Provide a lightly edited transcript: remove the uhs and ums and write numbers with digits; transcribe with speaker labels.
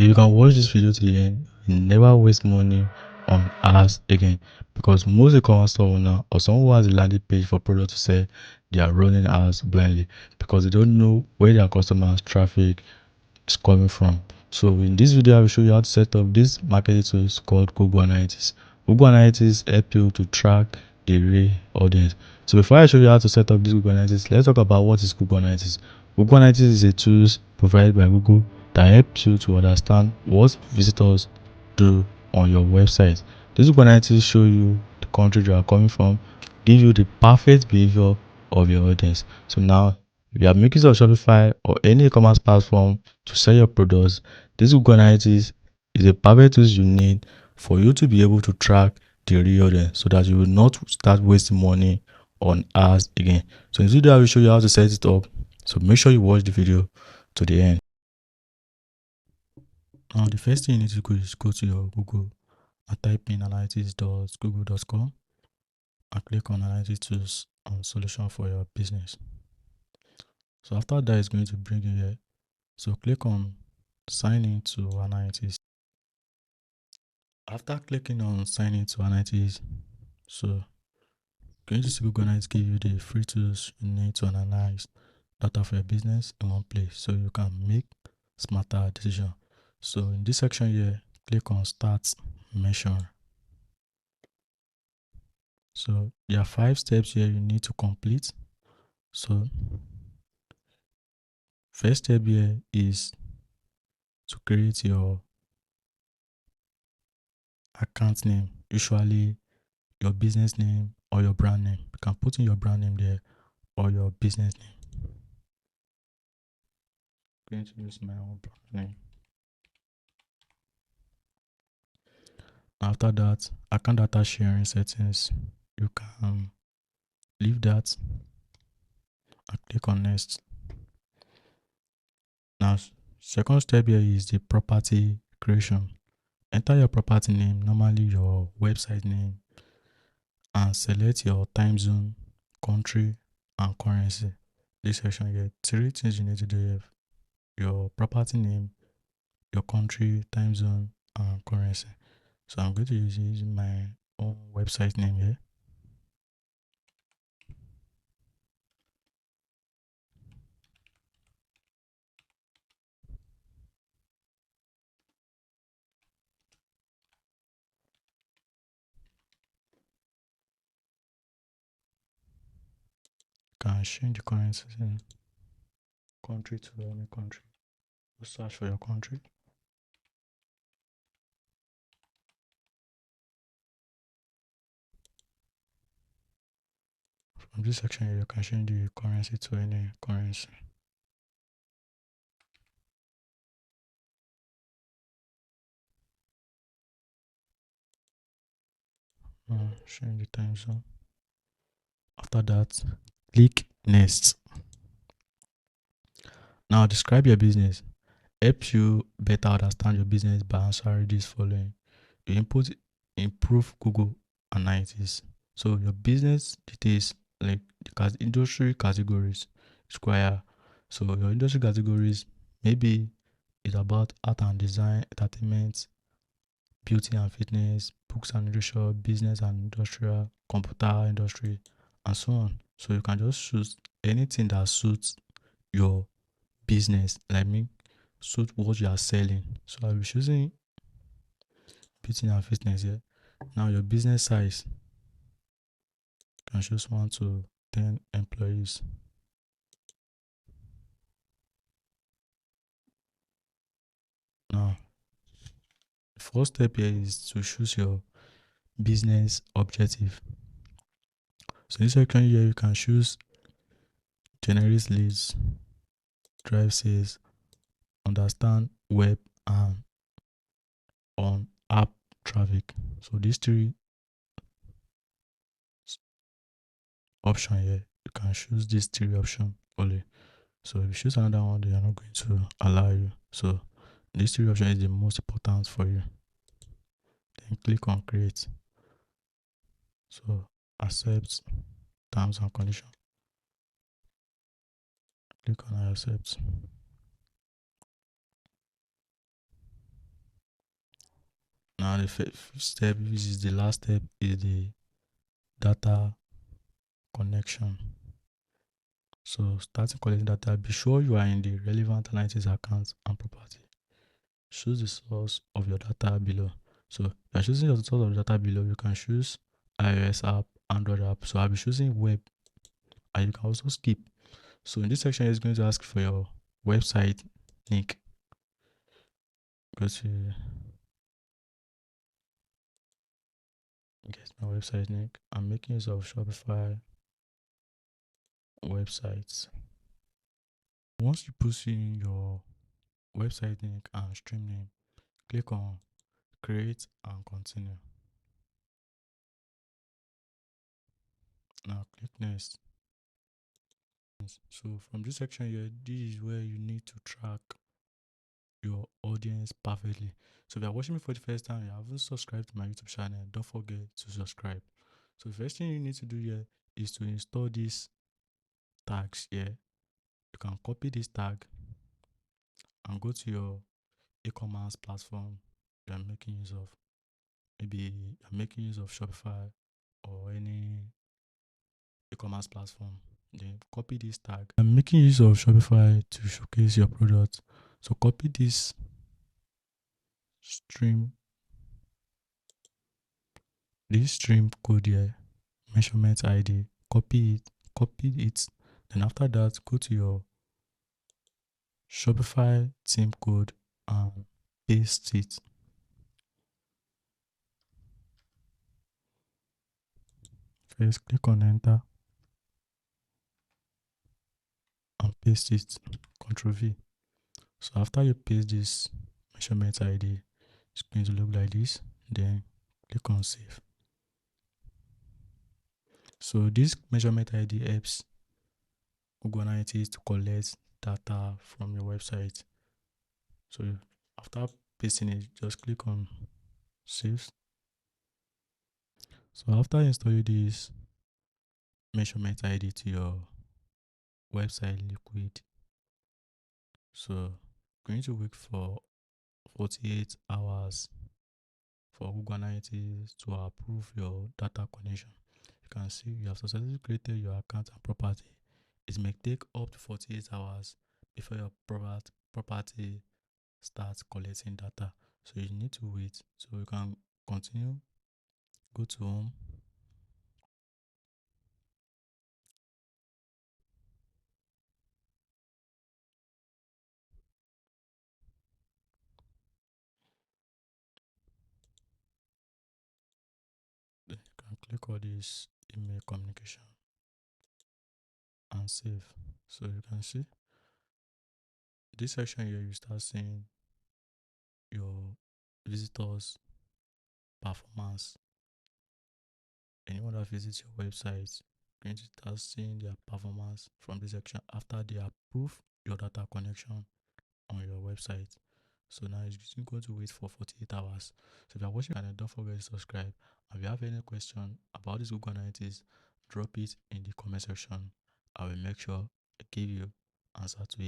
Speaker 1: If you can watch this video to the end, you never waste money on ads again, because most e-commerce store owner or someone who has a landing page for product to sell, they are running ads blindly because they don't know where their customers traffic is coming from. So in this video, I will show you how to set up this marketing tools called Google Analytics. Google Analytics help you to track the real audience. So before I show you how to set up this Google Analytics, let's talk about what is Google Analytics. Google Analytics is a tool provided by Google that helps you to understand what visitors do on your website. This Google Analytics show you the country you are coming from, give you the perfect behavior of your audience. So now, if you are making use of Shopify or any e-commerce platform to sell your products, this Google Analytics is a perfect tool you need for you to be able to track the real audience so that you will not start wasting money on ads again. So in this video, I will show you how to set it up. So make sure you watch the video to the end. Now, the first thing you need to do is go to your Google and type in analytics.google.com and click on Analytics Tools and Solution for your business. So after that, it's going to bring you here. So click on Sign in to Analytics. After clicking on Sign in to Analytics, so going to see Google Analytics give you the free tools you need to analyze data for your business in one place so you can make smarter decisions. So in this section here, click on Start Measure. So there are 5 steps here you need to complete. So first step here is to create your account name, usually your business name or your brand name. You can put in your brand name there or your business name. I'm going to use my own brand name. After that, account data sharing settings, you can leave that and click on next. Now, second step here is the property creation. Enter your property name, normally your website name, and select your time zone, country, and currency. This section here, 3 things you need to do here: your property name, your country, time zone, and currency. So I'm going to use my own website name here. Can change the currency country to any country. You search for your country. From this section here, you can change the currency to any currency. Change the time zone. After that, click next. Now describe your business. Helps you better understand your business by answering this following. You improve Google Analytics. So your business details like the industry categories square. So your industry categories maybe it's about art and design, entertainment, beauty and fitness, books and literature, business and industrial, computer industry, and so on. So you can just choose anything that suits your business, like me, suit what you are selling. So I'll be choosing beauty and fitness here. Now your business size, you can choose 1 to 10 employees. Now, the first step here is to choose your business objective. So in this section here, you can choose generate leads, drive sales, understand web, and on app traffic. So these 3 options here, you can choose these 3 options only. So if you choose another one, they are not going to allow you. So this 3 option is the most important for you. Then click on create. So accept terms and conditions. Click on I accept. Now the fifth step, which is the last step, is the data connection. So starting collecting data, be sure you are in the relevant analytics accounts and property. Choose the source of your data below. So if you're choosing the source of data below, you can choose iOS app, Android app. So I'll be choosing web, and you can also skip. So in this section, it's going to ask for your website link. Go to get my website link. I'm making use of Shopify websites. Once you put in your website link and stream name, click on create and continue. Now click next. So from this section here, this is where you need to track your audience perfectly. So if you're watching me for the first time, you haven't subscribed to my YouTube channel, don't forget to subscribe. So the first thing you need to do here is to install these tags here. You can copy this tag and go to your e-commerce platform you're making use of. Maybe you're making use of Shopify or any e-commerce platform. Then copy this tag. I'm making use of Shopify to showcase your product. So copy this stream, code here, measurement ID, copy it. Then after that, go to your Shopify team code and paste it. First, click on enter and paste it. Ctrl V. So after you paste this measurement ID, it's going to look like this. Then click on save. So this measurement ID helps Google Analytics to collect data from your website. So after pasting it, just click on save. So after installing this measurement ID to your website liquid, so going to wait for 48 hours for Google Analytics to approve your data connection. You can see you have successfully created your account and property. It may take up to 48 hours before your property starts collecting data. So you need to wait. So you can continue, go to home. Then you can click all this email communication and save. So you can see this section here, you start seeing your visitors performance. Anyone that visits your website going to start seeing their performance from this section after they approve your data connection on your website. So now it's going to wait for 48 hours. So if you're watching and don't forget to subscribe. And if you have any question about this Google Analytics, drop it in the comment section. I will make sure I give you answer to it.